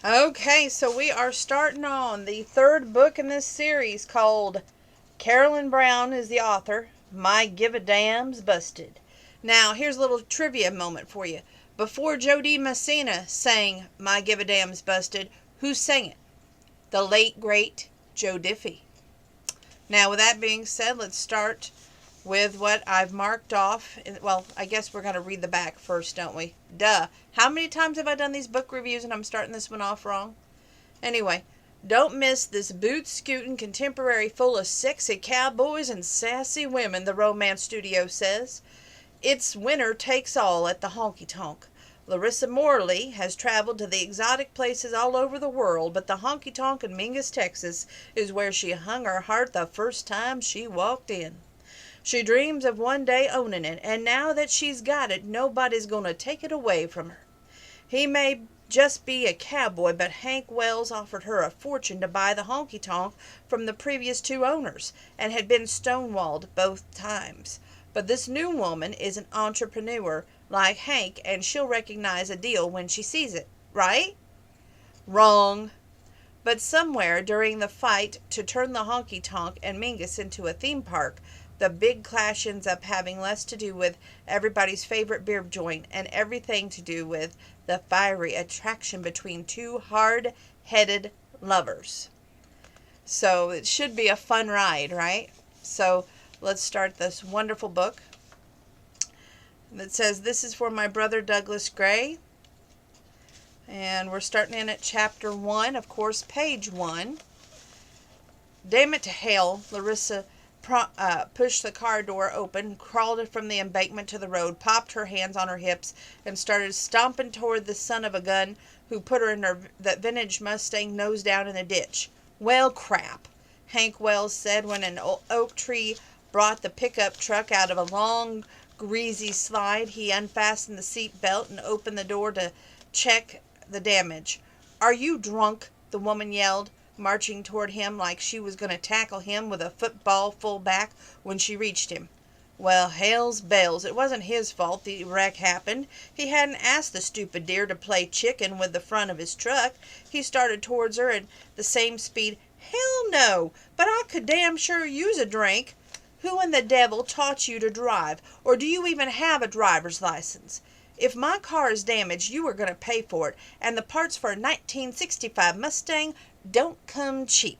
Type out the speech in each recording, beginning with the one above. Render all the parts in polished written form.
Okay, so we are starting on the third book in this series called Carolyn Brown is the author. My Give a Damn's Busted. Now, here's a little trivia moment for you. Before Jody Messina sang My Give a Damn's Busted, who sang it? The late, great Joe Diffie. Now, with that being said, let's start with what I've marked off. Well, I guess we're going to read the back first, don't we? Duh. How many times have I done these book reviews and I'm starting this one off wrong? Anyway, don't miss this boot-scooting contemporary full of sexy cowboys and sassy women, the Romance Studio says. It's winner takes all at the honky-tonk. Larissa Morley has traveled to the exotic places all over the world, but the honky-tonk in Mingus, Texas is where she hung her heart the first time she walked in. She dreams of one day owning it, and now that she's got it, nobody's going to take it away from her. He may just be a cowboy, but Hank Wells offered her a fortune to buy the honky-tonk from the previous two owners, and had been stonewalled both times. But this new woman is an entrepreneur like Hank, and she'll recognize a deal when she sees it, right? Wrong. But somewhere during the fight to turn the honky-tonk and Mingus into a theme park, the big clash ends up having less to do with everybody's favorite beer joint and everything to do with the fiery attraction between two hard-headed lovers. So it should be a fun ride, right? So let's start this wonderful book. It says, "This is for my brother Douglas Gray." And we're starting in at chapter 1, of course, page 1. Damn it to hell, Larissa pushed the car door open, crawled from the embankment to the road, popped her hands on her hips, and started stomping toward the son of a gun who put her in that vintage Mustang nose down in a ditch. "Well, crap," Hank Wells said when an oak tree brought the pickup truck out of a long, greasy slide. He unfastened the seat belt and opened the door to check the damage. "Are you drunk?" the woman yelled, marching toward him like she was going to tackle him with a football full back when she reached him. Well, hell's bells, it wasn't his fault the wreck happened. He hadn't asked the stupid deer to play chicken with the front of his truck. He started towards her at the same speed. "Hell no, but I could damn sure use a drink. Who in the devil taught you to drive? Or do you even have a driver's license? If my car is damaged, you are going to pay for it, and the parts for a 1965 Mustang don't come cheap.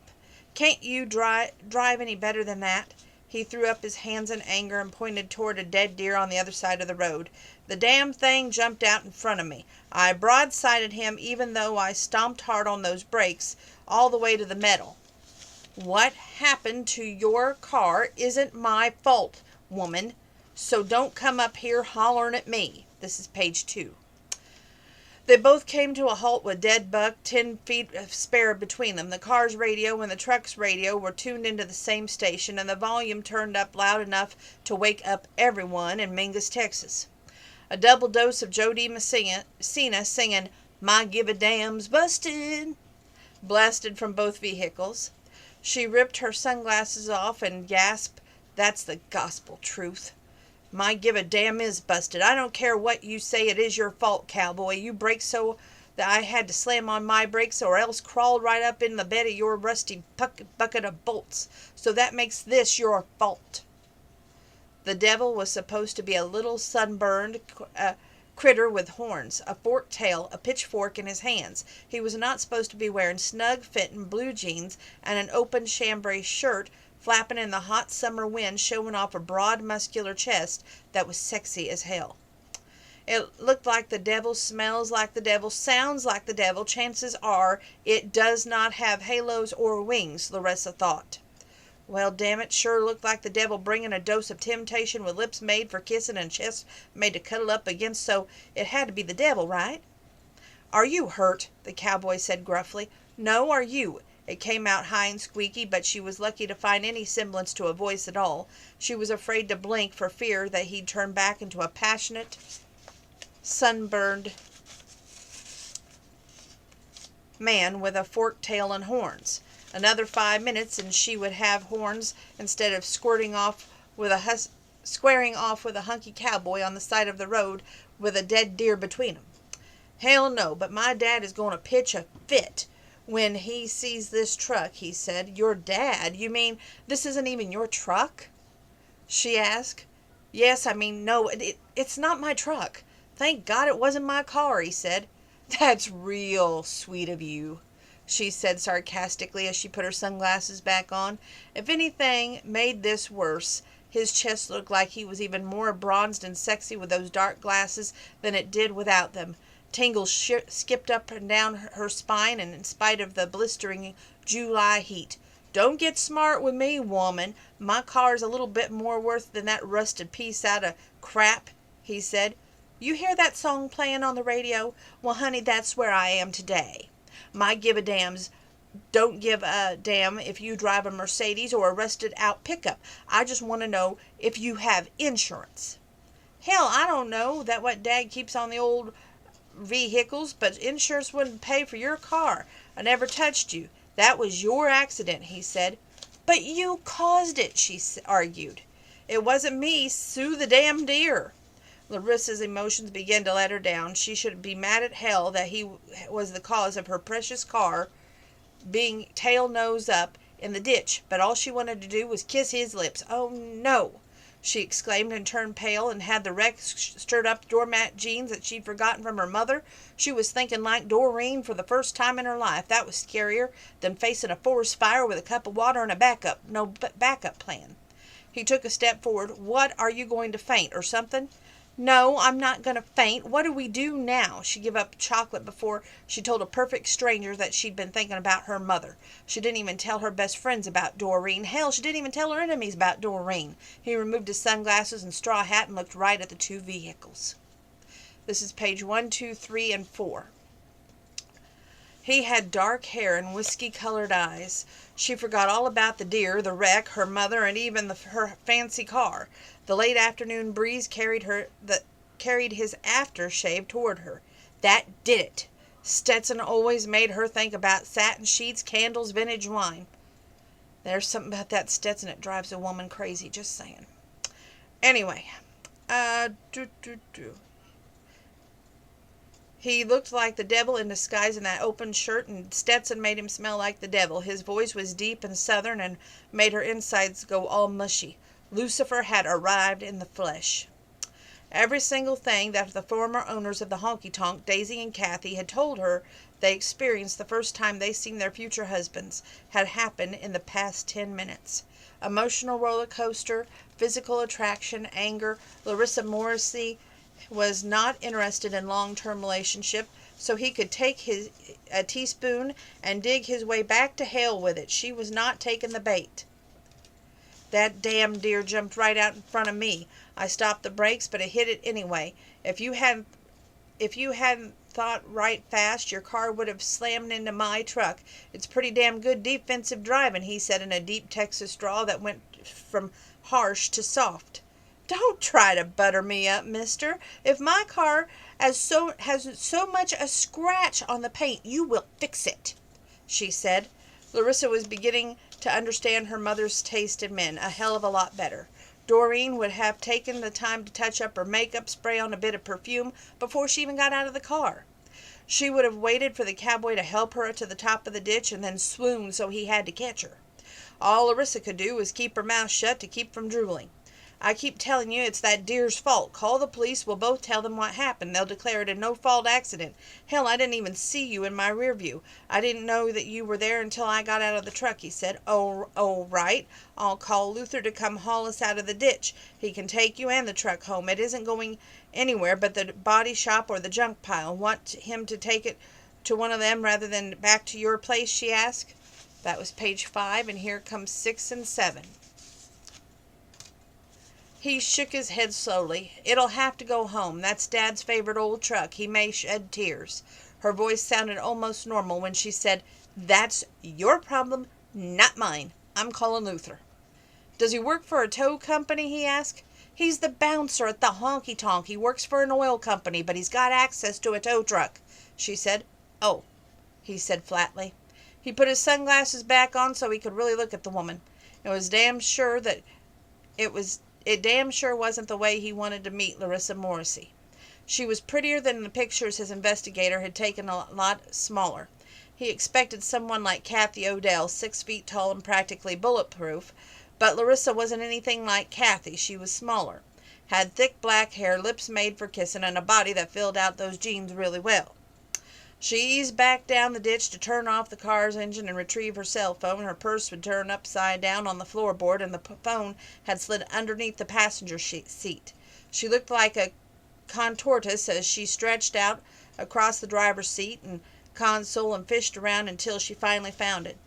Can't you drive any better than that?" He threw up his hands in anger and pointed toward a dead deer on the other side of the road. "The damn thing jumped out in front of me. I broadsided him even though I stomped hard on those brakes all the way to the metal. What happened to your car isn't my fault, woman, so don't come up here hollering at me." This is page 2. They both came to a halt with dead buck 10 feet spare between them. The car's radio and the truck's radio were tuned into the same station, and the volume turned up loud enough to wake up everyone in Mingus, Texas. A double dose of Jody Messina singing "My Give a Damn's Busted" blasted from both vehicles. She ripped her sunglasses off and gasped, "That's the gospel truth. My give a damn is busted. I don't care what you say, it is your fault, cowboy. You braked so that I had to slam on my brakes or else crawled right up in the bed of your rusty bucket of bolts. So that makes this your fault." The devil was supposed to be a little sunburned critter with horns, a forked tail, a pitchfork in his hands. He was not supposed to be wearing snug-fitting blue jeans and an open chambray shirt, flapping in the hot summer wind, showing off a broad, muscular chest that was sexy as hell. It looked like the devil, smells like the devil, sounds like the devil. Chances are it does not have halos or wings, Larissa thought. Well, damn it, sure looked like the devil bringing a dose of temptation with lips made for kissing and chest made to cuddle up against, so it had to be the devil, right? "Are you hurt?" the cowboy said gruffly. "No, are you?" It came out high and squeaky, but she was lucky to find any semblance to a voice at all. She was afraid to blink for fear that he'd turn back into a passionate, sunburned man with a forked tail and horns. Another 5 minutes and she would have horns instead of squaring off with a hunky cowboy on the side of the road with a dead deer between them. Hell no, but my dad is going to pitch a fit when he sees this truck, he said. Your dad? You mean this isn't even your truck? She asked. Yes, I mean, no, it's not my truck. Thank God it wasn't my car, he said. That's real sweet of you, she said sarcastically as she put her sunglasses back on. If anything made this worse, his chest looked like he was even more bronzed and sexy with those dark glasses than it did without them. Tingles skipped up and down her spine, and in spite of the blistering July heat. Don't get smart with me, woman. My car's a little bit more worth than that rusted piece out of crap, he said. You hear that song playing on the radio? Well, honey, that's where I am today. My give a dams don't give a damn if you drive a Mercedes or a rusted out pickup. I just want to know if you have insurance. Hell, I don't know that what Dad keeps on the old vehicles, but insurance wouldn't pay for your car. I never touched you. That was your accident, he said. But you caused it, she argued. It wasn't me. Sue the damn deer. Larissa's emotions began to let her down. She should be mad at hell that he was the cause of her precious car being tail nose up in the ditch, but all she wanted to do was kiss his lips. Oh no, she exclaimed and turned pale and had the wreck stirred up doormat jeans that she'd forgotten from her mother. She was thinking like Doreen for the first time in her life. That was scarier than facing a forest fire with a cup of water and a backup plan. He took a step forward. What, are you going to faint or something? No, I'm not going to faint. What do we do now? She gave up chocolate before she told a perfect stranger that she'd been thinking about her mother. She didn't even tell her best friends about Doreen. Hell, she didn't even tell her enemies about Doreen. He removed his sunglasses and straw hat and looked right at the two vehicles. This is page 1, 2, 3, and 4. He had dark hair and whiskey-colored eyes. She forgot all about the deer, the wreck, her mother, and even her fancy car. The late afternoon breeze carried his aftershave toward her. That did it. Stetson always made her think about satin sheets, candles, vintage wine. There's something about that Stetson that drives a woman crazy, just saying. Anyway, He looked like the devil in disguise in that open shirt, and Stetson made him smell like the devil. His voice was deep and southern and made her insides go all mushy. Lucifer had arrived in the flesh. Every single thing that the former owners of the honky-tonk, Daisy and Kathy, had told her they experienced the first time they seen their future husbands had happened in the past 10 minutes. Emotional roller coaster, physical attraction, anger. Larissa Morrissey was not interested in long-term relationship, so he could take a teaspoon and dig his way back to hell with it. She was not taking the bait. That damn deer jumped right out in front of me. I stopped the brakes, but it hit it anyway. If you hadn't thought right fast, your car would have slammed into my truck. It's pretty damn good defensive driving, he said in a deep Texas drawl that went from harsh to soft. Don't try to butter me up, mister. If my car has so much a scratch on the paint, you will fix it, she said. Larissa was beginning to understand her mother's taste in men a hell of a lot better. Doreen would have taken the time to touch up her makeup, spray on a bit of perfume before she even got out of the car. She would have waited for the cowboy to help her to the top of the ditch and then swooned so he had to catch her. All Larissa could do was keep her mouth shut to keep from drooling. I keep telling you it's that deer's fault. Call the police. We'll both tell them what happened. They'll declare it a no-fault accident. Hell, I didn't even see you in my rear view. I didn't know that you were there until I got out of the truck, he said. Oh, right. I'll call Luther to come haul us out of the ditch. He can take you and the truck home. It isn't going anywhere but the body shop or the junk pile. Want him to take it to one of them rather than back to your place, she asked. That was page 5, and here comes 6 and 7. He shook his head slowly. It'll have to go home. That's Dad's favorite old truck. He may shed tears. Her voice sounded almost normal when she said, That's your problem, not mine. I'm calling Luther. Does he work for a tow company? He asked. He's the bouncer at the honky-tonk. He works for an oil company, but he's got access to a tow truck, she said. Oh, he said flatly. He put his sunglasses back on so he could really look at the woman. It damn sure wasn't the way he wanted to meet Larissa Morrissey. She was prettier than the pictures his investigator had taken, a lot smaller. He expected someone like Kathy Odell, 6 feet tall and practically bulletproof, but Larissa wasn't anything like Kathy. She was smaller, had thick black hair, lips made for kissing, and a body that filled out those jeans really well. She eased back down the ditch to turn off the car's engine and retrieve her cell phone. Her purse would turn upside down on the floorboard, and the phone had slid underneath the passenger seat. She looked like a contortist as she stretched out across the driver's seat and console and fished around until she finally found it.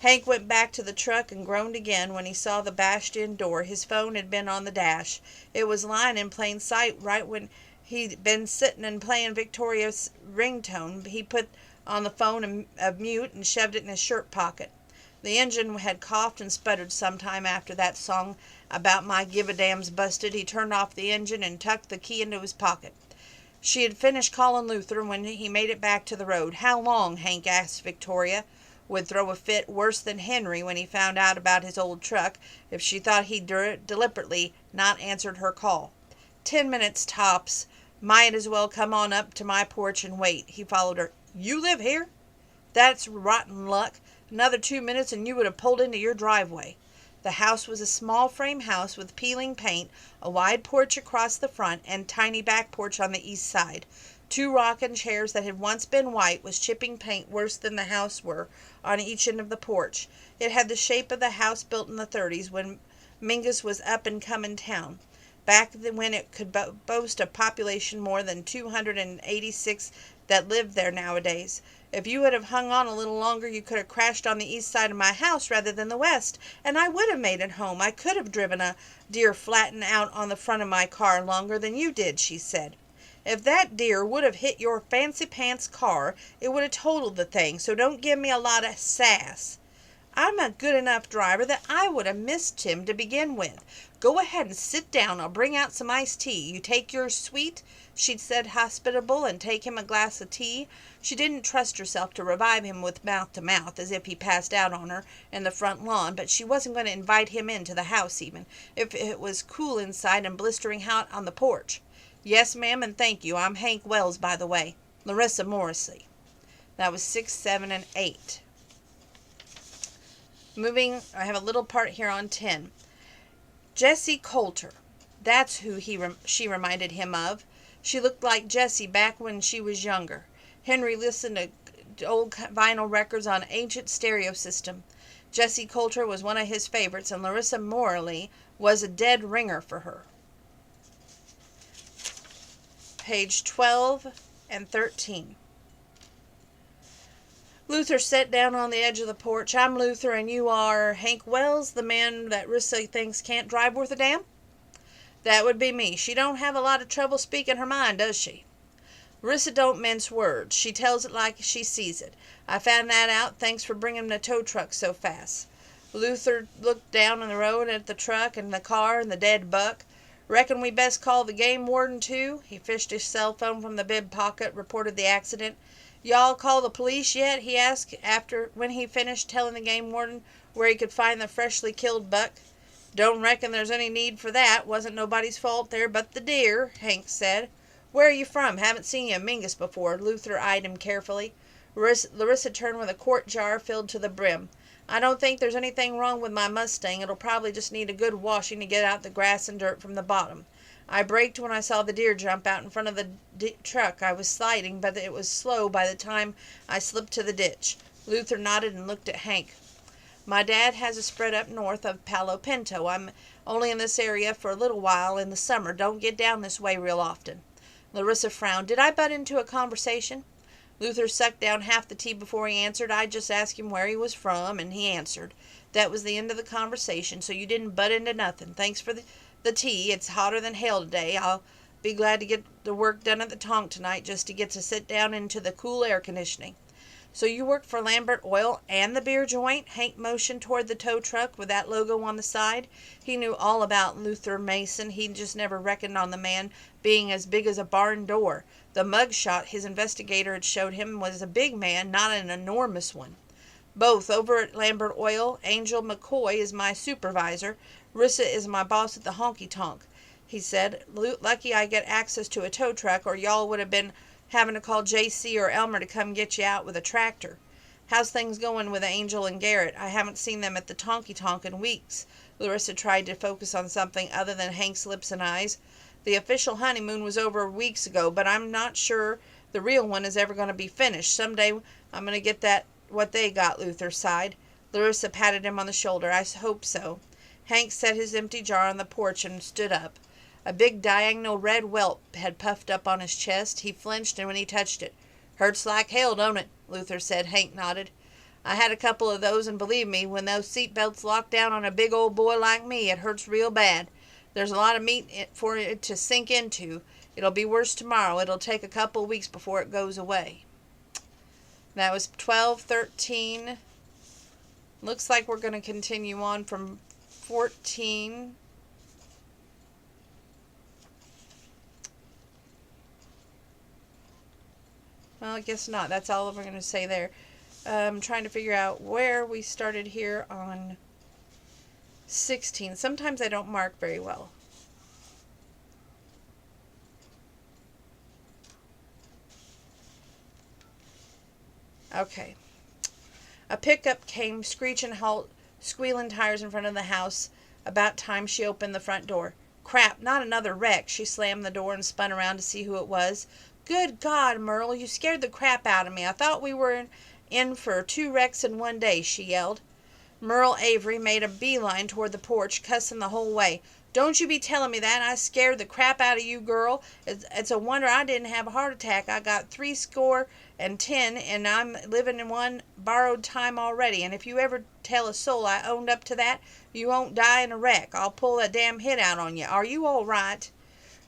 Hank went back to the truck and groaned again when he saw the bashed-in door. His phone had been on the dash. It was lying in plain sight right when he'd been sitting and playing Victoria's ringtone. He put on the phone a mute and shoved it in his shirt pocket. The engine had coughed and sputtered some time after that song about my give-a-damn's busted. He turned off the engine and tucked the key into his pocket. She had finished calling Luther when he made it back to the road. "How long?" Hank asked. Victoria would throw a fit worse than Henry when he found out about his old truck if she thought he'd deliberately not answered her call. 10 minutes tops. Might as well come on up to my porch and wait. He followed her. "You live here?" "That's rotten luck. Another 2 minutes and you would have pulled into your driveway." The house was a small frame house with peeling paint, a wide porch across the front, and tiny back porch on the east side. 2 rocking chairs that had once been white, with chipping paint worse than the house were, on each end of the porch. It had the shape of the house built in the 30s when Mingus was up and coming town. Back when it could boast a population more than 286 that lived there nowadays. If you would have hung on a little longer, you could have crashed on the east side of my house rather than the west, and I would have made it home. I could have driven a deer flattened out on the front of my car longer than you did," she said. "If that deer would have hit your fancy pants car, it would have totaled the thing, so don't give me a lot of sass. I'm a good enough driver that I would have missed him to begin with. Go ahead and sit down. I'll bring out some iced tea. You take yours sweet?" she said, hospitable, and take him a glass of tea. She didn't trust herself to revive him with mouth to mouth, as if he passed out on her in the front lawn, but she wasn't going to invite him into the house even, if it was cool inside and blistering hot on the porch. "Yes, ma'am, and thank you. I'm Hank Wells, by the way. Larissa Morrissey." That was 6, 7, and 8. Moving, I have a little part here on 10. Jessie Coulter. That's who she reminded him of. She looked like Jessie back when she was younger. Henry listened to old vinyl records on ancient stereo system. Jessie Coulter was one of his favorites, and Larissa Morley was a dead ringer for her. Page 12 and 13. Luther sat down on the edge of the porch. "I'm Luther, and you are Hank Wells, the man that Rissa thinks can't drive worth a damn?" "That would be me. She don't have a lot of trouble speaking her mind, does she?" "Rissa don't mince words. She tells it like she sees it. I found that out. Thanks for bringing the tow truck so fast." Luther looked down on the road at the truck and the car and the dead buck. "Reckon we best call the game warden, too?" He fished his cell phone from the bib pocket, reported the accident. "Y'all call the police yet?" he asked when he finished telling the game warden where he could find the freshly killed buck. "Don't reckon there's any need for that. Wasn't nobody's fault there but the deer," Hank said. "Where are you from? Haven't seen you in Mingus before." Luther eyed him carefully. Larissa turned with a quart jar filled to the brim. "I don't think there's anything wrong with my Mustang. It'll probably just need a good washing to get out the grass and dirt from the bottom. I braked when I saw the deer jump out in front of the truck. I was sliding, but it was slow by the time I slipped to the ditch." Luther nodded and looked at Hank. "My dad has a spread up north of Palo Pinto. I'm only in this area for a little while in the summer. Don't get down this way real often." Larissa frowned. "Did I butt into a conversation?" Luther sucked down half the tea before he answered. "I just asked him where he was from, and he answered. That was the end of the conversation, so you didn't butt into nothing. Thanks for the tea. It's hotter than hell today. I'll be glad to get the work done at the tonk tonight just to get to sit down into the cool air conditioning." "So you work for Lambert Oil and the beer joint?" Hank motioned toward the tow truck with that logo on the side. He knew all about Luther Mason. He just never reckoned on the man being as big as a barn door. The mug shot his investigator had showed him was a big man, not an enormous one. "Both. Over at Lambert Oil. Angel McCoy is my supervisor. Rissa is my boss at the honky tonk." he said. Lucky I get access to a tow truck, or y'all would have been having to call J.C. or Elmer to come get you out with a tractor. How's things going with Angel and Garrett? I haven't seen them at the honky-tonk in weeks. Larissa tried to focus on something other than Hank's lips and eyes. The official honeymoon was over weeks ago, but I'm not sure the real one is ever going to be finished. Someday I'm going to get that what they got, Luther sighed. Larissa patted him on the shoulder. I hope so. Hank set his empty jar on the porch and stood up. A big diagonal red welt had puffed up on his chest. He flinched when he touched it. Hurts like hell, don't it? Luther said. Hank nodded. I had a couple of those, and believe me, when those seat belts lock down on a big old boy like me, it hurts real bad. There's a lot of meat for it to sink into. It'll be worse tomorrow. It'll take a couple of weeks before it goes away. That was 12:13. Looks like we're going to continue on from 14. Well, I guess not. That's all we're going to say there. I'm trying to figure out where we started here on 16. Sometimes I don't mark very well. Okay. A pickup came, screeching halt, squealing tires in front of the house. About time she opened the front door. Crap, not another wreck. She slammed the door and spun around to see who it was. Good God, Merle, you scared the crap out of me. I thought we were in for 2 wrecks in one day, she yelled. Merle Avery made a beeline toward the porch, cussing the whole way. Don't you be telling me that. I scared the crap out of you, girl. It's a wonder I didn't have a heart attack. I got 70, and I'm living in one borrowed time already. And if you ever tell a soul I owned up to that, you won't die in a wreck. I'll pull a damn hit out on you. Are you all right?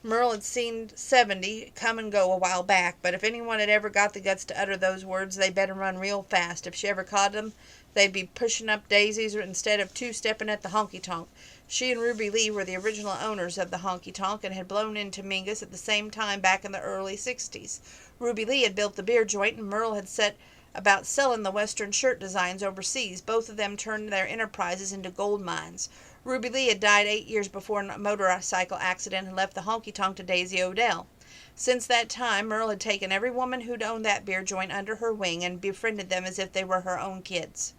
Merle had seen 70 come and go a while back, but if anyone had ever got the guts to utter those words, they'd better run real fast. If she ever caught them, they'd be pushing up daisies instead of two-stepping at the honky-tonk. She and Ruby Lee were the original owners of the honky-tonk and had blown into Mingus at the same time back in the early 60s. Ruby Lee had built the beer joint, and Merle had set about selling the Western shirt designs overseas. Both of them turned their enterprises into gold mines. Ruby Lee had died 8 years before a motorcycle accident and left the honky-tonk to Daisy Odell. Since that time, Merle had taken every woman who'd owned that beer joint under her wing and befriended them as if they were her own kids.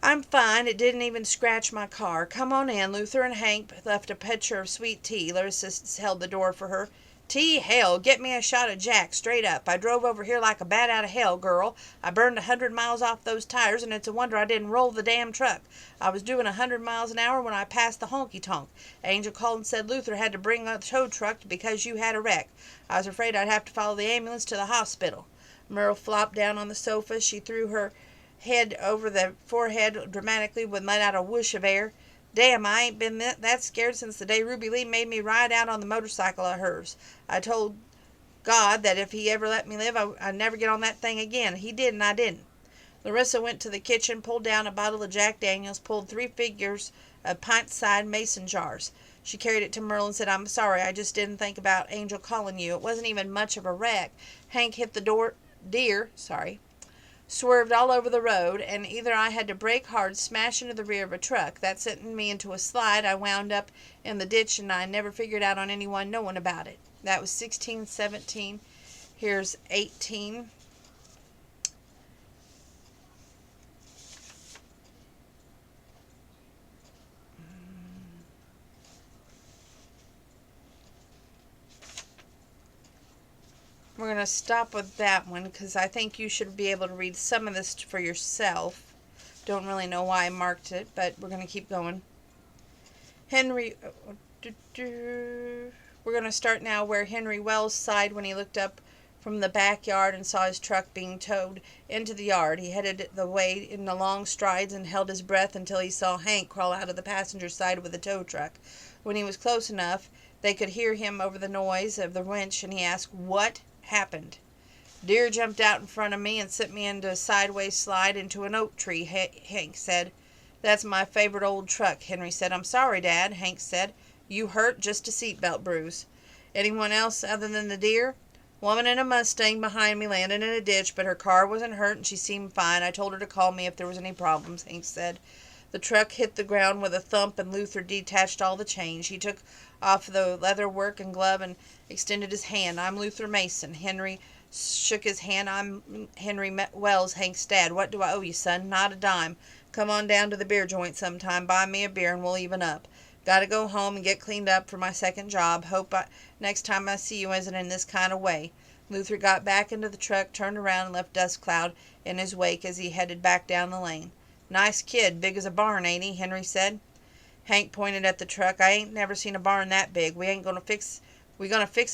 I'm fine. It didn't even scratch my car. Come on in. Luther and Hank left a pitcher of sweet tea. Larissa held the door for her. Tea? Hell, get me a shot of Jack, straight up. I drove over here like a bat out of hell, girl. I burned 100 miles off those tires, and it's a wonder I didn't roll the damn truck. I was doing 100 miles an hour when I passed the honky-tonk. Angel called and said Luther had to bring a tow truck because you had a wreck. I was afraid I'd have to follow the ambulance to the hospital. Merle flopped down on the sofa. She threw her head over the forehead dramatically and let out a whoosh of air. Damn, I ain't been that scared since the day Ruby Lee made me ride out on the motorcycle of hers. I told God that if he ever let me live, I'd never get on that thing again. He did, and I didn't. Larissa went to the kitchen, pulled down a bottle of Jack Daniels, pulled 3 figures of pint-sized mason jars. She carried it to Merle and said, I'm sorry, I just didn't think about Angel calling you. It wasn't even much of a wreck. Hank hit the deer, swerved all over the road, and either I had to brake hard, smash into the rear of a truck. That sent me into a slide. I wound up in the ditch, and I never figured out on anyone knowing about it. That was 16, 17. Here's 18. We're going to stop with that one because I think you should be able to read some of this for yourself. Don't really know why I marked it, but we're going to keep going. Henry... We're going to start now where Henry Wells sighed when he looked up from the backyard and saw his truck being towed into the yard. He headed the way in the long strides and held his breath until he saw Hank crawl out of the passenger side with the tow truck. When he was close enough, they could hear him over the noise of the winch, and he asked, What happened? Deer jumped out in front of me and sent me into a sideways slide into an oak tree, Hank said. That's my favorite old truck, Henry said. I'm sorry, Dad, Hank said. You hurt? Just a seatbelt bruise. Anyone else other than the deer? Woman in a Mustang behind me landed in a ditch, but her car wasn't hurt and she seemed fine. I told her to call me if there was any problems, Hank said. The truck hit the ground with a thump, and Luther detached all the change. He took off the leather work and glove and extended his hand. "I'm Luther Mason." Henry shook his hand. "I'm Henry Wells, Hank's dad. What do I owe you, son?" "Not a dime. Come on down to the beer joint sometime. Buy me a beer and we'll even up. Gotta go home and get cleaned up for my second job. Next time I see you isn't in this kind of way." Luther got back into the truck, turned around, and left Dust Cloud in his wake as he headed back down the lane. "Nice kid. Big as a barn, ain't he?" Henry said. Hank pointed at the truck. "I ain't never seen a barn that big. We gonna fix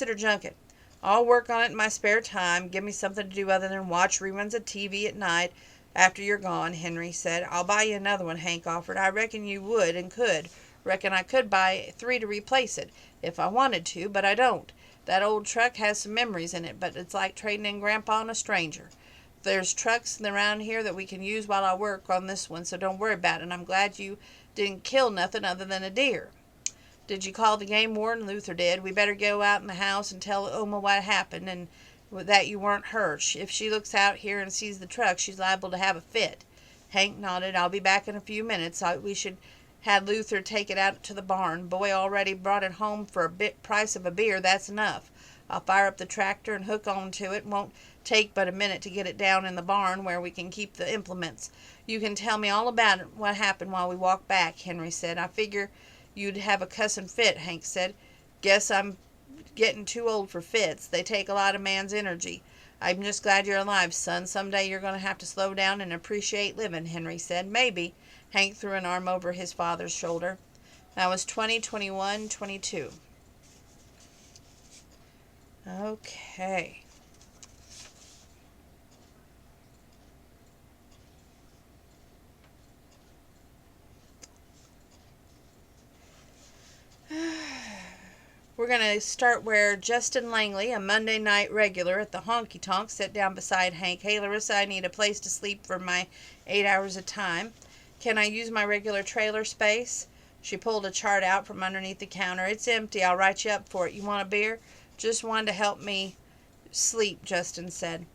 it or junk it?" "I'll work on it in my spare time. Give me something to do other than watch reruns of TV at night after you're gone," Henry said. "I'll buy you another one," Hank offered. "I reckon you would and could. Reckon I could buy 3 to replace it, if I wanted to, but I don't. That old truck has some memories in it, but it's like trading in Grandpa on a stranger. There's trucks around here that we can use while I work on this one, so don't worry about it. And I'm glad you didn't kill nothing other than a deer." "Did you call the game warden?" "Luther did. We better go out in the house and tell Oma what happened and that you weren't hurt. If she looks out here and sees the truck, she's liable to have a fit." Hank nodded. "I'll be back in a few minutes. We should had Luther take it out to the barn. Boy already brought it home for a price of a beer. That's enough. I'll fire up the tractor and hook on to it. Won't take but a minute to get it down in the barn where we can keep the implements. You can tell me all about it, what happened while we walk back," Henry said. "I figure you'd have a cussin' fit," Hank said. "Guess I'm getting too old for fits. They take a lot of man's energy. I'm just glad you're alive, son. Someday you're going to have to slow down and appreciate living," Henry said. "Maybe." Hank threw an arm over his father's shoulder. That was 20, 21, 22. Okay. We're going to start where Justin Langley, a Monday night regular at the honky tonk, sat down beside Hank. "Hey, Larissa, I need a place to sleep for my 8 hours of time. Can I use my regular trailer space?" She pulled a chart out from underneath the counter. "It's empty. I'll write you up for it. You want a beer?" "Just one to help me sleep," Justin said.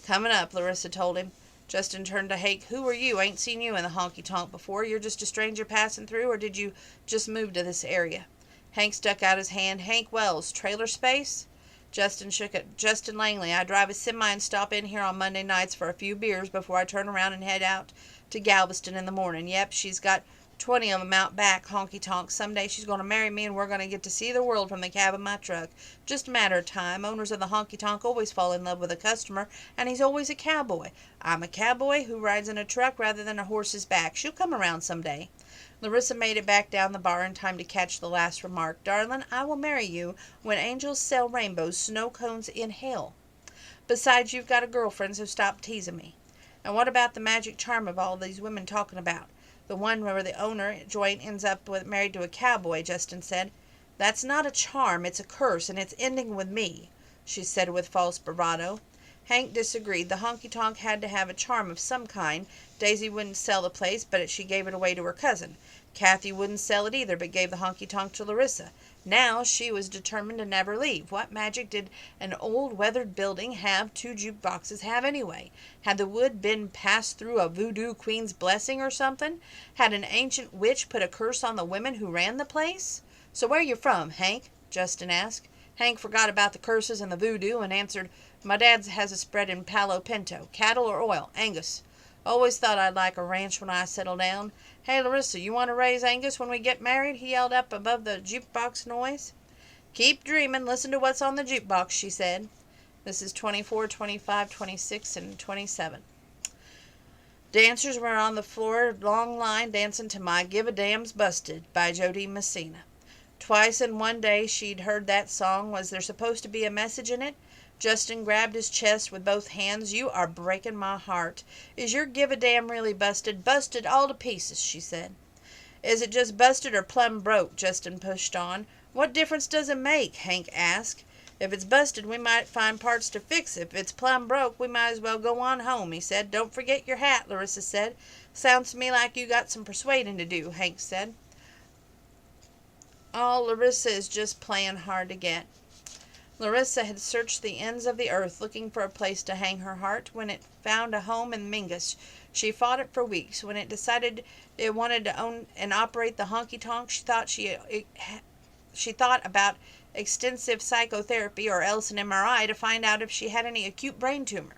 "Coming up," Larissa told him. Justin turned to Hank. "Who are you? Ain't seen you in the honky tonk before. You're just a stranger passing through, or did you just move to this area?" Hank stuck out his hand. "Hank Wells, trailer space?" Justin shook it. "Justin Langley. I drive a semi and stop in here on Monday nights for a few beers before I turn around and head out to Galveston in the morning. Yep, she's got 20 of 'em out back, honky tonk. Someday she's going to marry me and we're going to get to see the world from the cab of my truck. Just a matter of time. Owners of the honky tonk always fall in love with a customer, and he's always a cowboy. I'm a cowboy who rides in a truck rather than a horse's back. She'll come around someday." Larissa made it back down the bar in time to catch the last remark. "Darling, I will marry you when angels sell rainbows, snow cones in hell. Besides, you've got a girlfriend, so stop teasing me." "And what about the magic charm of all these women talking about? The one where the owner joint ends up married to a cowboy," Justin said. "That's not a charm, it's a curse, and it's ending with me," she said with false bravado. Hank disagreed. The honky tonk had to have a charm of some kind. Daisy wouldn't sell the place, but she gave it away to her cousin. Kathy wouldn't sell it either, but gave the honky tonk to Larissa. Now she was determined to never leave. What magic did an old weathered building have 2 jukeboxes have anyway? Had the wood been passed through a voodoo queen's blessing or something? Had an ancient witch put a curse on the women who ran the place? "So where you from, Hank?" Justin asked. Hank forgot about the curses and the voodoo and answered, "My dad has a spread in Palo Pinto. Cattle or oil? Angus. Always thought I'd like a ranch when I settle down. Hey, Larissa, you want to raise Angus when we get married?" he yelled up above the jukebox noise. "Keep dreaming. Listen to what's on the jukebox," she said. This is 24, 25, 26, and 27. Dancers were on the floor, long line, dancing to "My Give a Damn's Busted" by Jody Messina. Twice in one day she'd heard that song. Was there supposed to be a message in it? Justin grabbed his chest with both hands. "You are breaking my heart. Is your give a damn really busted?" "Busted all to pieces," she said. "Is it just busted or plumb broke?" Justin pushed on. "What difference does it make?" Hank asked. "If it's busted, we might find parts to fix it. If it's plumb broke, we might as well go on home," he said. "Don't forget your hat," Larissa said. "Sounds to me like you got some persuading to do," Hank said. "Oh, Larissa is just playing hard to get." Larissa had searched the ends of the earth looking for a place to hang her heart. When it found a home in Mingus, she fought it for weeks. When it decided it wanted to own and operate the honky-tonk, she thought about extensive psychotherapy or else an MRI to find out if she had any acute brain tumor.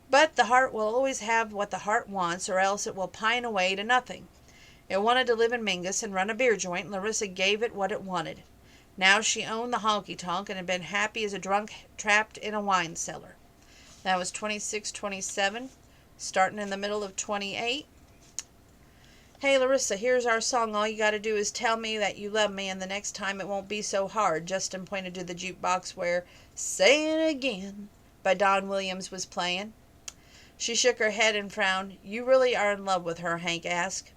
But the heart will always have what the heart wants, or else it will pine away to nothing. It wanted to live in Mingus and run a beer joint, and Larissa gave it what it wanted. Now she owned the honky-tonk and had been happy as a drunk trapped in a wine cellar. That was 26-27, starting in the middle of 28. Hey Larissa, here's our song. All you gotta do is tell me that you love me, and the next time it won't be so hard. Justin pointed to the jukebox where Say It Again by Don Williams was playing. She shook her head and frowned. You really are in love with her? Hank asked.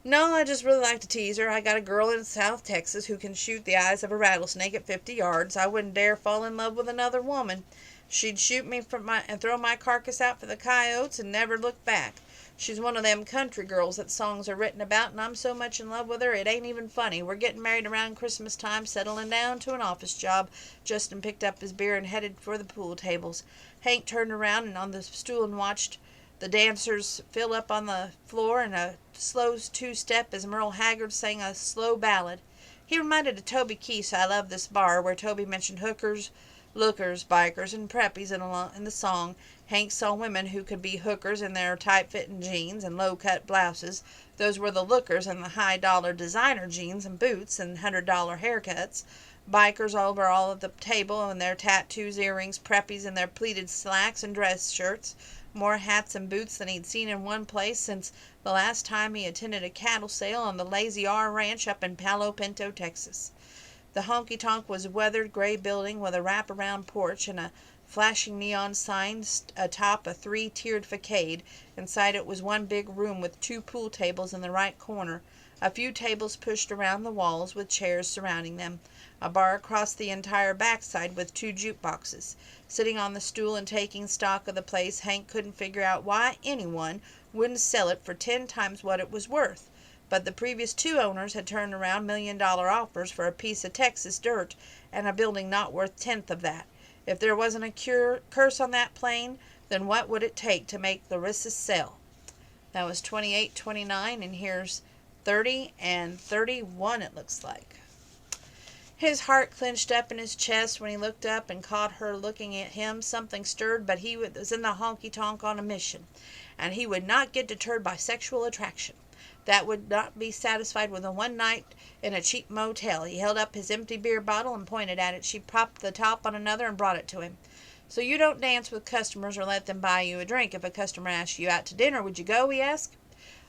No, I just really like to tease her. I got a girl in South Texas who can shoot the eyes of a rattlesnake at 50 yards. I wouldn't dare fall in love with another woman. She'd shoot me and throw my carcass out for the coyotes and never look back. She's one of them country girls that songs are written about, and I'm so much in love with her it ain't even funny. We're getting married around Christmas time, settling down to an office job. Justin picked up his beer and headed for the pool tables. Hank turned around and on the stool and watched the dancers fill up on the floor in a slow two-step as Merle Haggard sang a slow ballad. He reminded of Toby Keith's I Love This Bar, where Toby mentioned hookers, lookers, bikers, and preppies in the song. Hank saw women who could be hookers in their tight-fitting jeans and low-cut blouses. Those were the lookers in the high-dollar designer jeans and boots and $100 haircuts. Bikers over all at the table in their tattoos, earrings, preppies in their pleated slacks and dress shirts. More hats and boots than he'd seen in one place since the last time he attended a cattle sale on the Lazy R Ranch up in Palo Pinto, Texas. The honky-tonk was a weathered gray building with a wrap-around porch and a flashing neon sign atop a three-tiered facade. Inside it was one big room with two pool tables in the right corner, a few tables pushed around the walls with chairs surrounding them, a bar across the entire backside with two jukeboxes. Sitting on the stool and taking stock of the place, Hank couldn't figure out why anyone wouldn't sell it for 10 times what it was worth. But the previous two owners had turned around $1-million offers for a piece of Texas dirt and a building not worth 1/10 of that. If there wasn't a curse on that plane, then what would it take to make Larissa sell? That was 28-29, and here's 30 and 31 it looks like. His heart clenched up in his chest when he looked up and caught her looking at him. Something stirred, but he was in the honky-tonk on a mission, and he would not get deterred by sexual attraction. That would not be satisfied with a one night in a cheap motel. He held up his empty beer bottle and pointed at it. She popped the top on another and brought it to him. So you don't dance with customers or let them buy you a drink. If a customer asks you out to dinner, would you go? He asked.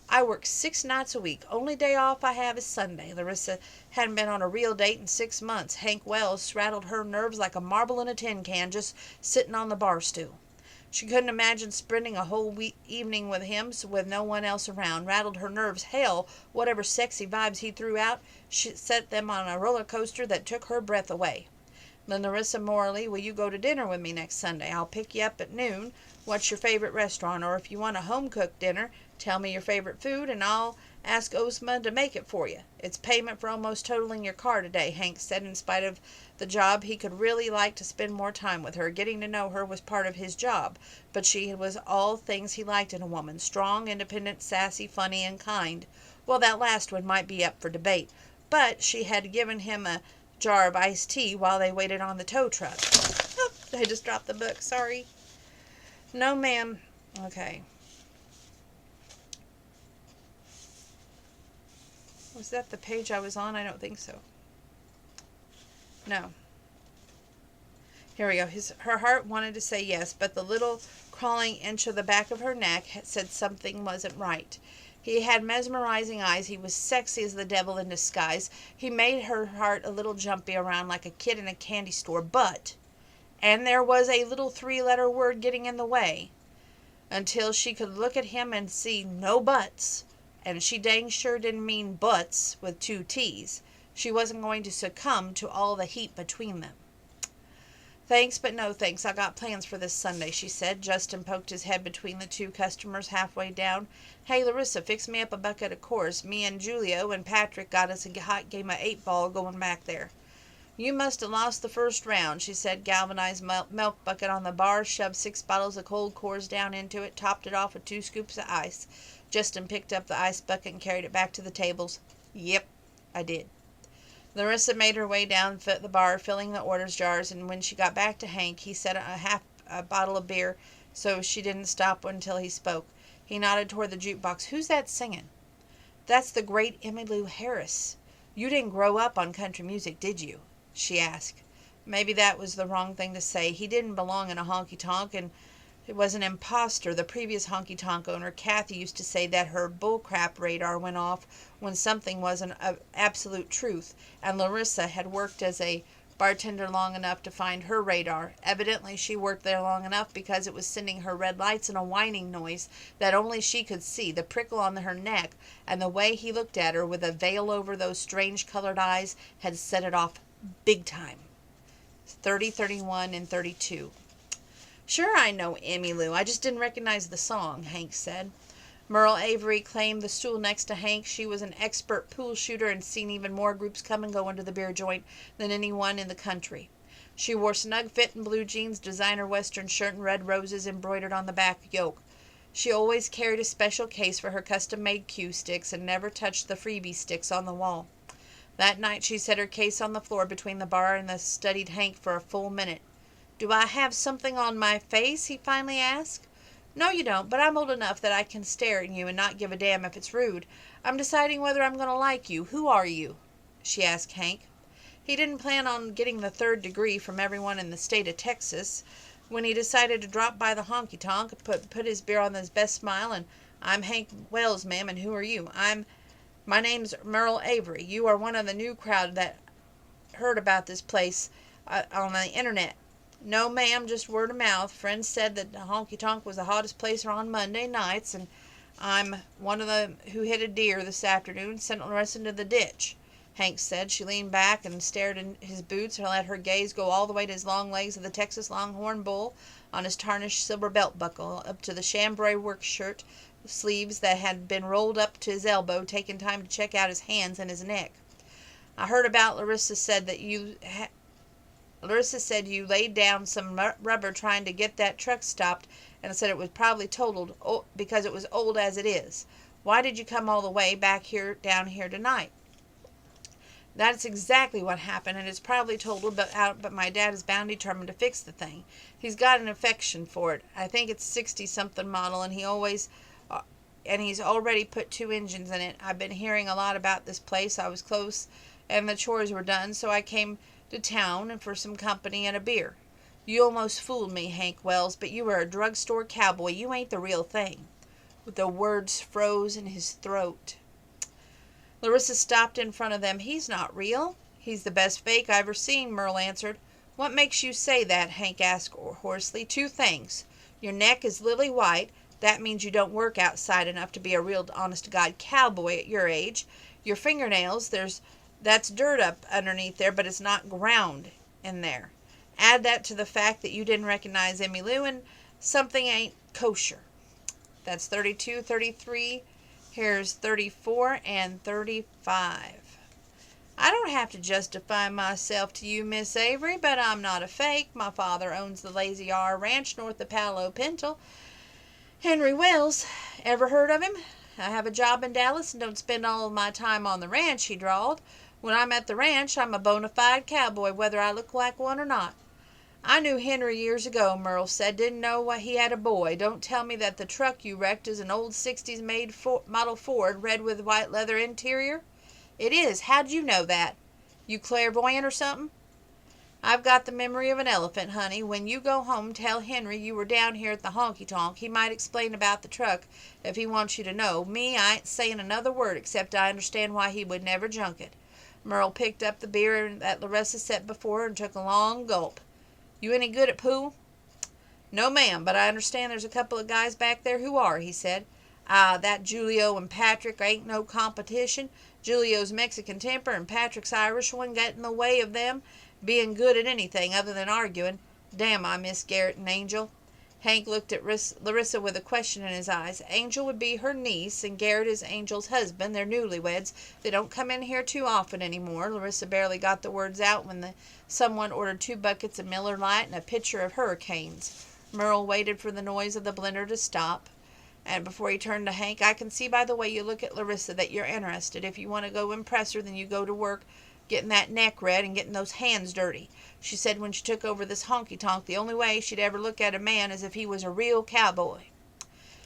I work 6 nights a week. Only day off I have is Sunday. Larissa hadn't been on a real date in 6 months. Hank Wells rattled her nerves like a marble in a tin can just sitting on the bar stool. She couldn't imagine spending a whole evening with him with no one else around. Rattled her nerves. Hell, whatever sexy vibes he threw out, she set them on a roller coaster that took her breath away. Then Larissa Morley, will you go to dinner with me next Sunday? I'll pick you up at noon. What's your favorite restaurant? Or if you want a home-cooked dinner, tell me your favorite food and I'll ask Ozma to make it for you. It's payment for almost totaling your car today, Hank said. In spite of the job, he could really like to spend more time with her. Getting to know her was part of his job, but she was all things he liked in a woman. Strong, independent, sassy, funny, and kind. Well, that last one might be up for debate, but she had given him a jar of iced tea while they waited on the tow truck. Oh, I just dropped the book. Sorry. No, ma'am. Okay. Was that the page I was on? I don't think so. No. Here we go. Her heart wanted to say yes, but the little crawling inch of the back of her neck said something wasn't right. He had mesmerizing eyes. He was sexy as the devil in disguise. He made her heart a little jumpy around like a kid in a candy store, but... And there was a little 3-letter word getting in the way. Until she could look at him and see no buts. And she dang sure didn't mean butts with 2 T's. She wasn't going to succumb to all the heat between them. Thanks, but no thanks. I got plans for this Sunday, she said. Justin poked his head between the two customers halfway down. Hey, Larissa, fix me up a bucket of Coors. Me and Julio and Patrick got us a hot game of 8-ball going back there. "You must have lost the first round," she said. Galvanized milk bucket on the bar, shoved 6 bottles of cold cores down into it, topped it off with 2 scoops of ice. Justin picked up the ice bucket and carried it back to the tables. "Yep, I did." Larissa made her way down the bar, filling the orders jars, and when she got back to Hank, he set a bottle of beer, so she didn't stop until he spoke. He nodded toward the jukebox. "Who's that singing?" "That's the great Emmylou Harris. You didn't grow up on country music, did you?" she asked. Maybe that was the wrong thing to say. He didn't belong in a honky-tonk, and it was an impostor. The previous honky-tonk owner, Kathy, used to say that her bullcrap radar went off when something wasn't an absolute truth, and Larissa had worked as a bartender long enough to find her radar. Evidently she worked there long enough because it was sending her red lights and a whining noise that only she could see. The prickle on her neck and the way he looked at her with a veil over those strange colored eyes had set it off big time. 30, 31, and 32. "Sure, I know Emmylou. I just didn't recognize the song," Hank said. Merle Avery claimed the stool next to Hank. She was an expert pool shooter and seen even more groups come and go into the beer joint than anyone in the country. She wore snug-fitting blue jeans, designer western shirt, and red roses embroidered on the back yoke. She always carried a special case for her custom-made cue sticks and never touched the freebie sticks on the wall. That night she set her case on the floor between the bar and studied Hank for a full minute. "Do I have something on my face?" he finally asked. "No, you don't, but I'm old enough that I can stare at you and not give a damn if it's rude. I'm deciding whether I'm going to like you. Who are you?" she asked Hank. He didn't plan on getting the 3rd degree from everyone in the state of Texas. When he decided to drop by the honky-tonk, put his beer on his best smile, and "I'm Hank Wells, ma'am, and who are you?" My name's Merle Avery. You are one of the new crowd that heard about this place on the internet." "No, ma'am, just word of mouth. Friends said that the honky-tonk was the hottest place on Monday nights, and I'm one of the who hit a deer this afternoon, sent the rest into the ditch," Hank said. She leaned back and stared in his boots and let her gaze go all the way to his long legs of the Texas Longhorn bull on his tarnished silver belt buckle, up to the chambray work shirt sleeves that had been rolled up to his elbow, taking time to check out his hands and his neck. "I heard about Larissa said you laid down some rubber trying to get that truck stopped, and said it was probably totaled because it was old as it is. Why did you come all the way down here tonight?" "That's exactly what happened, and it's probably totaled, but my dad is bound determined to fix the thing. He's got an affection for it. I think it's 60-something model, and he's already put 2 engines in it. I've been hearing a lot about this place. I was close, and the chores were done, so I came to town for some company and a beer." "You almost fooled me, Hank Wells, but you were a drugstore cowboy. You ain't the real thing." The words froze in his throat. Larissa stopped in front of them. "He's not real. He's the best fake I ever seen," Merle answered. "What makes you say that?" Hank asked hoarsely. "2 things. Your neck is lily white. That means you don't work outside enough to be a real honest-to-God cowboy at your age. Your fingernails, that's dirt up underneath there, but it's not ground in there. Add that to the fact that you didn't recognize Emmylou, and something ain't kosher." That's 32, 33. Here's 34 and 35. "I don't have to justify myself to you, Miss Avery, but I'm not a fake. My father owns the Lazy R Ranch north of Palo Pinto. Henry Wells. Ever heard of him? I have a job in Dallas and don't spend all of my time on the ranch," he drawled. "When I'm at the ranch, I'm a bona fide cowboy, whether I look like one or not." "I knew Henry years ago," Merle said. "Didn't know why he had a boy. Don't tell me that the truck you wrecked is an old 60s made model Ford, red with white leather interior." "It is. How'd you know that? You clairvoyant or something?" "I've got the memory of an elephant, honey. When you go home, tell Henry you were down here at the honky-tonk. He might explain about the truck if he wants you to know. Me, I ain't saying another word, except I understand why he would never junk it." Merle picked up the beer that Larissa set before her and took a long gulp. "You any good at pool?" "No, ma'am, but I understand there's a couple of guys back there who are," he said. "Ah, that Julio and Patrick ain't no competition. Julio's Mexican temper and Patrick's Irish one get in the way of them being good at anything other than arguing. Damn, I miss Garrett and Angel." Hank looked at Larissa with a question in his eyes. Angel would be her niece, and Garrett is Angel's husband. They're newlyweds. They don't come in here too often anymore. Larissa barely got the words out when someone ordered 2 buckets of Miller Lite and a pitcher of Hurricanes. Merle waited for the noise of the blender to stop, and before he turned to Hank, I can see by the way you look at Larissa that you're interested. If you want to go impress her, then you go to work getting that neck red and getting those hands dirty. She said when she took over this honky-tonk, the only way she'd ever look at a man is if he was a real cowboy.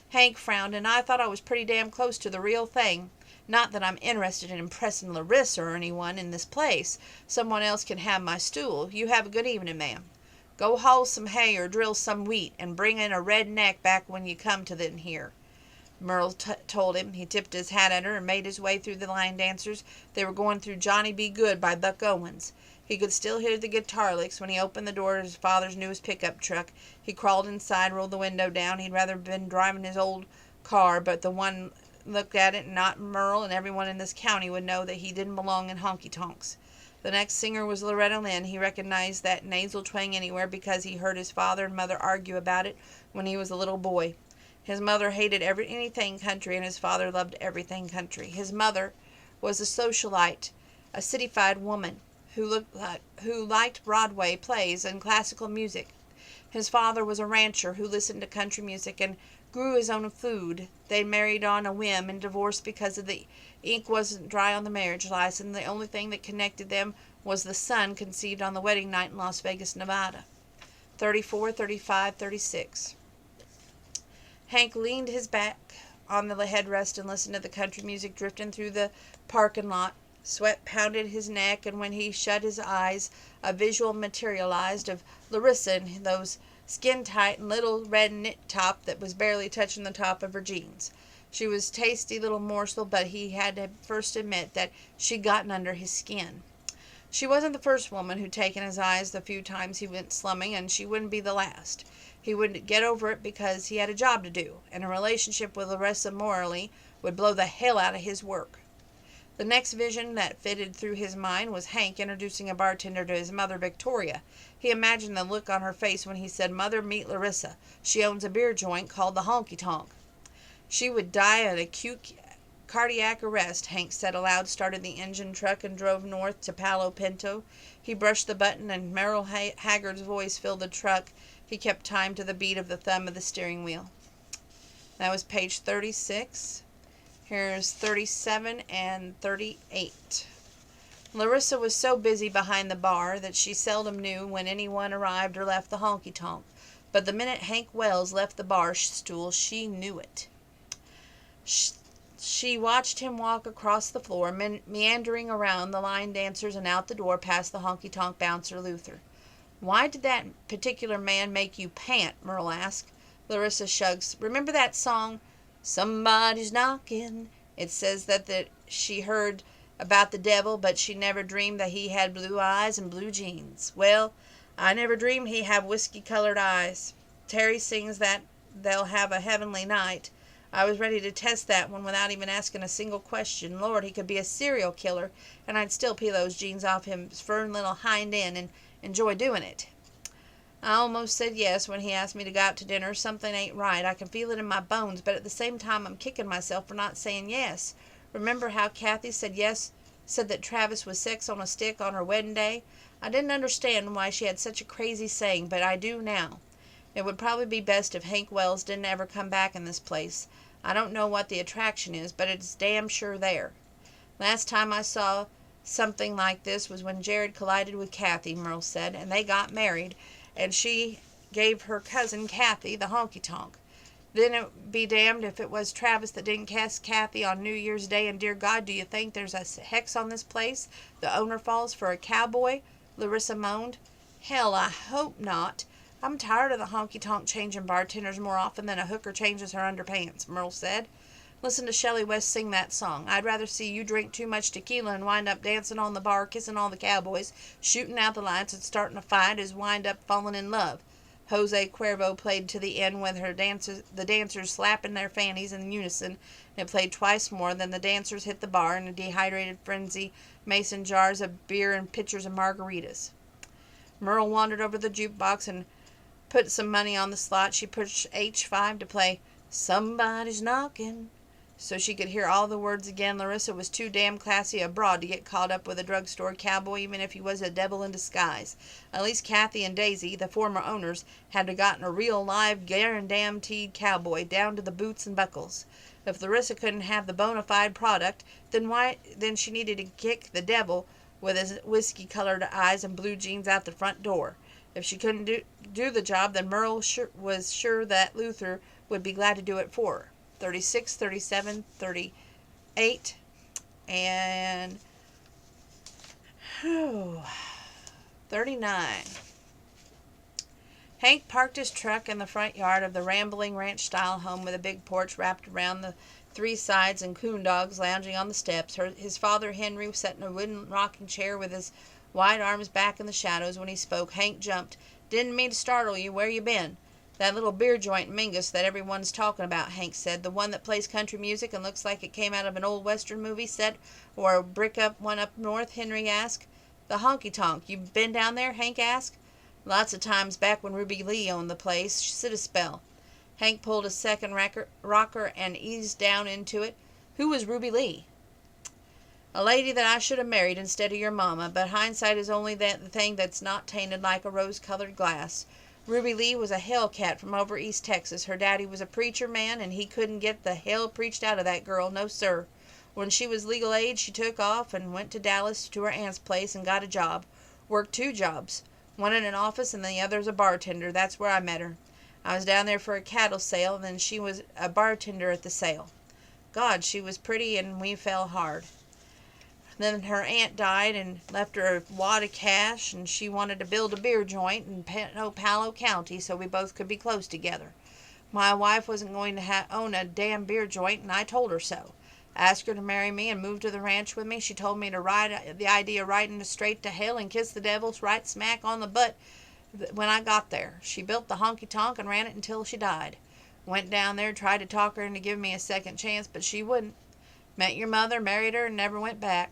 Hank frowned, and I thought I was pretty damn close to the real thing. Not that I'm interested in impressing Larissa or anyone in this place. Someone else can have my stool. You have a good evening, ma'am. Go haul some hay or drill some wheat, and bring in a red neck back when you come to them here. Merle told him. He tipped his hat at her and made his way through the line dancers. They were going through Johnny Be Good by Buck Owens. He could still hear the guitar licks when he opened the door of his father's newest pickup truck. He crawled inside, rolled the window down. He'd rather have been driving his old car, but the one looked at it, and not Merle, and everyone in this county would know that he didn't belong in honky-tonks. The next singer was Loretta Lynn. He recognized that nasal twang anywhere because he heard his father and mother argue about it when he was a little boy. His mother hated anything country, and his father loved everything country. His mother was a socialite, a cityfied woman who liked Broadway plays and classical music. His father was a rancher who listened to country music and grew his own food. They married on a whim and divorced because the ink wasn't dry on the marriage license. The only thing that connected them was the son conceived on the wedding night in Las Vegas, Nevada. 34, 35, 36. Hank leaned his back on the headrest and listened to the country music drifting through the parking lot. Sweat pounded his neck, and when he shut his eyes, a visual materialized of Larissa in those skin-tight and little red knit top that was barely touching the top of her jeans. She was a tasty little morsel, but he had to first admit that she'd gotten under his skin. She wasn't the first woman who'd taken his eyes the few times he went slumming, and she wouldn't be the last. He wouldn't get over it because he had a job to do, and a relationship with Larissa morally would blow the hell out of his work. The next vision that fitted through his mind was Hank introducing a bartender to his mother, Victoria. He imagined the look on her face when he said, "Mother, meet Larissa. She owns a beer joint called the Honky Tonk." She would die an acute cardiac arrest, Hank said aloud, started the engine truck, and drove north to Palo Pinto. He brushed the button, and Merle Haggard's voice filled the truck. He kept time to the beat of the thumb of the steering wheel. That was page 36. Here's 37 and 38. Larissa was so busy behind the bar that she seldom knew when anyone arrived or left the honky-tonk. But the minute Hank Wells left the bar stool, she knew it. She watched him walk across the floor, meandering around the line dancers and out the door past the honky-tonk bouncer, Luther. "Why did that particular man make you pant?" Merle asked. Larissa shrugs. "Remember that song, 'Somebody's Knocking'? It says that she heard about the devil, but she never dreamed that he had blue eyes and blue jeans. Well, I never dreamed he had whiskey-colored eyes. Terry sings that they'll have a heavenly night. I was ready to test that one without even asking a single question. Lord, he could be a serial killer, and I'd still peel those jeans off his firm little hind end and enjoy doing it. I almost said yes when he asked me to go out to dinner. Something ain't right. I can feel it in my bones, but at the same time I'm kicking myself for not saying yes. Remember how Kathy said that Travis was sex on a stick on her wedding day? I didn't understand why she had such a crazy saying, but I do now. It would probably be best if Hank Wells didn't ever come back in this place. I don't know what the attraction is, but it's damn sure there. Last time I saw something like this was when Jared collided with Kathy," Merle said, "and they got married, and she gave her cousin Kathy the honky-tonk. Then it be damned if it was Travis that didn't cast Kathy on New Year's Day, and dear God, do you think there's a hex on this place? The owner falls for a cowboy?" Larissa moaned. "Hell, I hope not. I'm tired of the honky-tonk changing bartenders more often than a hooker changes her underpants," Merle said. "Listen to Shelley West sing that song. I'd rather see you drink too much tequila and wind up dancing on the bar, kissing all the cowboys, shooting out the lights, and starting a fight as wind up falling in love." Jose Cuervo played to the end with the dancers slapping their fannies in unison. It played twice more, then the dancers hit the bar in a dehydrated frenzy, mason jars of beer and pitchers of margaritas. Merle wandered over the jukebox and put some money on the slot. She pushed H5 to play Somebody's Knocking so she could hear all the words again. Larissa was too damn classy a broad to get caught up with a drugstore cowboy, even if he was a devil in disguise. At least Kathy and Daisy, the former owners, had gotten a real live guaranteed cowboy down to the boots and buckles. If Larissa couldn't have the bona fide product, then she needed to kick the devil with his whiskey-colored eyes and blue jeans out the front door. If she couldn't do the job, then Merle was sure that Luther would be glad to do it for her. 36, 37, 38, and 39. Hank parked his truck in the front yard of the rambling ranch-style home with a big porch wrapped around the three sides and coon dogs lounging on the steps. His father, Henry, sat in a wooden rocking chair with his wide arms back in the shadows. When he spoke, Hank jumped. "Didn't mean to startle you. Where you been?" "That little beer joint in Mingus that everyone's talking about," Hank said. "The one that plays country music and looks like it came out of an old western movie set or a one up north," Henry asked. "The honky-tonk. You been down there?" Hank asked. "Lots of times back when Ruby Lee owned the place. Sit a spell." Hank pulled a second rocker and eased down into it. "Who was Ruby Lee?" "A lady that I should have married instead of your mama, but hindsight is only the thing that's not tainted like a rose-colored glass. Ruby Lee was a hellcat from over East Texas. Her daddy was a preacher man, and he couldn't get the hell preached out of that girl. No, sir. When she was legal age, she took off and went to Dallas to her aunt's place and got a job. Worked 2 jobs. One in an office and the other as a bartender. That's where I met her. I was down there for a cattle sale, and then she was a bartender at the sale. God, she was pretty, and we fell hard. Then her aunt died and left her a wad of cash, and she wanted to build a beer joint in Palo County so we both could be close together. My wife wasn't going to own a damn beer joint, and I told her so. I asked her to marry me and move to the ranch with me. She told me to ride the idea of riding straight to hell and kiss the devil right smack on the butt when I got there. She built the honky-tonk and ran it until she died. Went down there, tried to talk her into giving me a second chance, but she wouldn't. Met your mother, married her, and never went back.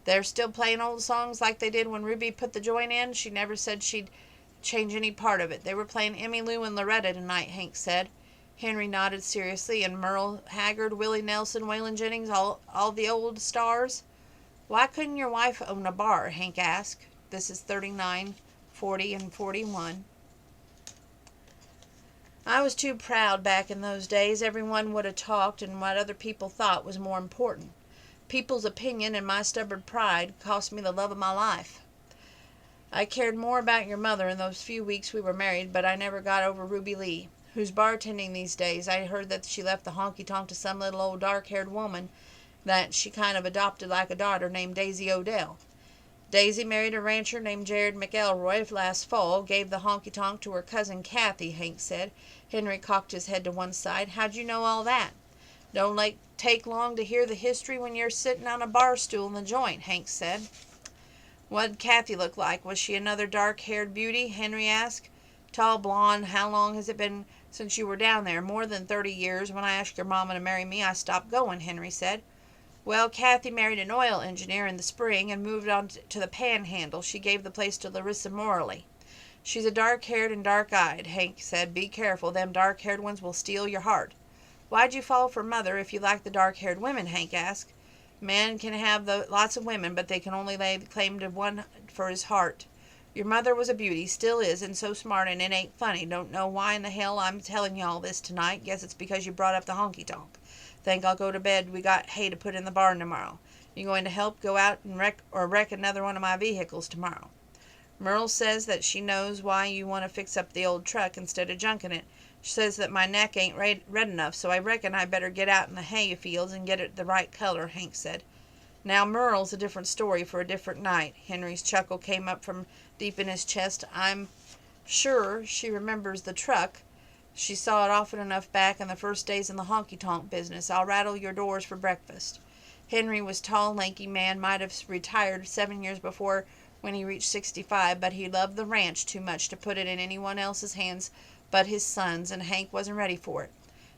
They're still playing old songs like they did when Ruby put the joint in. She never said she'd change any part of it. They were playing Emmy Lou and Loretta tonight," Hank said. Henry nodded seriously. "And Merle Haggard, Willie Nelson, Waylon Jennings, all the old stars?" "Why couldn't your wife own a bar?" Hank asked. This is 39, 40, and 41. "I was too proud back in those days. Everyone would have talked, and what other people thought was more important. People's opinion and my stubborn pride cost me the love of my life. I cared more about your mother in those few weeks we were married, but I never got over Ruby Lee, who's bartending these days. I heard that she left the honky-tonk to some little old dark-haired woman that she kind of adopted like a daughter named Daisy Odell. Daisy married a rancher named Jared McElroy last fall, gave the honky-tonk to her cousin Kathy," Hank said. Henry cocked his head to one side. "How'd you know all that?" "Don't take long to hear the history when you're sitting on a bar stool in the joint," Hank said. "What'd Kathy look like? Was she another dark-haired beauty?" Henry asked. "Tall, blonde. How long has it been since you were down there?" "More than 30 years. When I asked your mama to marry me, I stopped going," Henry said. "Well, Kathy married an oil engineer in the spring and moved on to the Panhandle. She gave the place to Larissa Morley. She's a dark-haired and dark-eyed," Hank said. "Be careful. Them dark-haired ones will steal your heart." "Why'd you fall for Mother if you like the dark-haired women?" Hank asked. "Men can have lots of women, but they can only lay claim to one for his heart. Your mother was a beauty, still is, and so smart, and it ain't funny. Don't know why in the hell I'm telling you all this tonight. Guess it's because you brought up the honky-tonk. Think I'll go to bed. We got hay to put in the barn tomorrow. You going to help go out and wreck another one of my vehicles tomorrow?" "Merle says that she knows why you want to fix up the old truck instead of junking it. She says that my neck ain't red enough, so I reckon I better get out in the hay fields and get it the right color," Hank said. "Now, Merle's a different story for a different night." Henry's chuckle came up from deep in his chest. "I'm sure she remembers the truck. She saw it often enough back in the first days in the honky-tonk business. I'll rattle your doors for breakfast." Henry was a tall, lanky man, might have retired 7 years before when he reached 65, but he loved the ranch too much to put it in anyone else's hands but his son's, and Hank wasn't ready for it.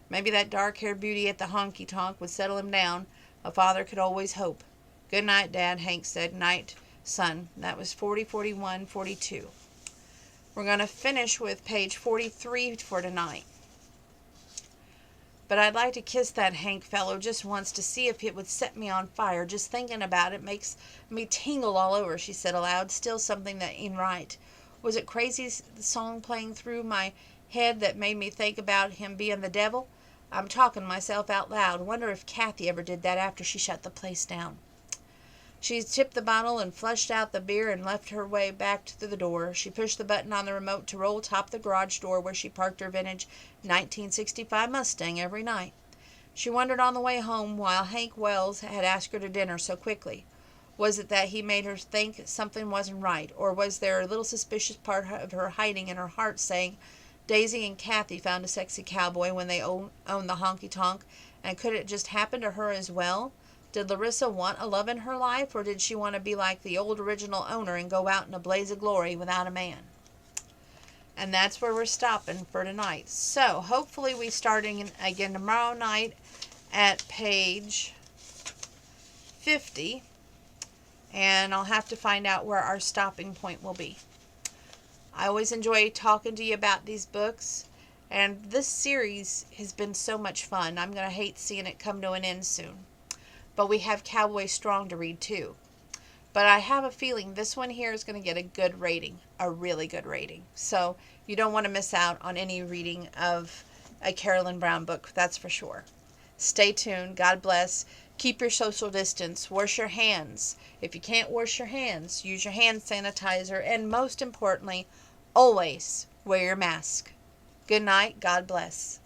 Maybe that dark-haired beauty at the honky-tonk would settle him down. A father could always hope. "Good night, Dad," Hank said. "Night, son." That was 40, 41, 42. We're going to finish with page 43 for tonight. But I'd like to kiss that Hank fellow just once to see if it would set me on fire. Just thinking about it makes me tingle all over, she said aloud. Still something that ain't right. Was it crazy the song playing through my head that made me think about him being the devil? I'm talking myself out loud. Wonder if Kathy ever did that after she shut the place down. She tipped the bottle and flushed out the beer and left her way back to the door. She pushed the button on the remote to roll top the garage door where she parked her vintage 1965 Mustang every night. She wondered on the way home why Hank Wells had asked her to dinner so quickly. Was it that he made her think something wasn't right, or was there a little suspicious part of her hiding in her heart saying, Daisy and Kathy found a sexy cowboy when they owned the honky-tonk, and could it just happen to her as well? Did Larissa want a love in her life, or did she want to be like the old original owner and go out in a blaze of glory without a man? And that's where we're stopping for tonight. So, hopefully we starting again tomorrow night at page 50. And I'll have to find out where our stopping point will be. I always enjoy talking to you about these books. And this series has been so much fun. I'm going to hate seeing it come to an end soon. But we have Cowboy Strong to read too. But I have a feeling this one here is going to get a good rating, a really good rating. So you don't want to miss out on any reading of a Carolyn Brown book, that's for sure. Stay tuned. God bless. Keep your social distance. Wash your hands. If you can't wash your hands, use your hand sanitizer. And most importantly, always wear your mask. Good night. God bless.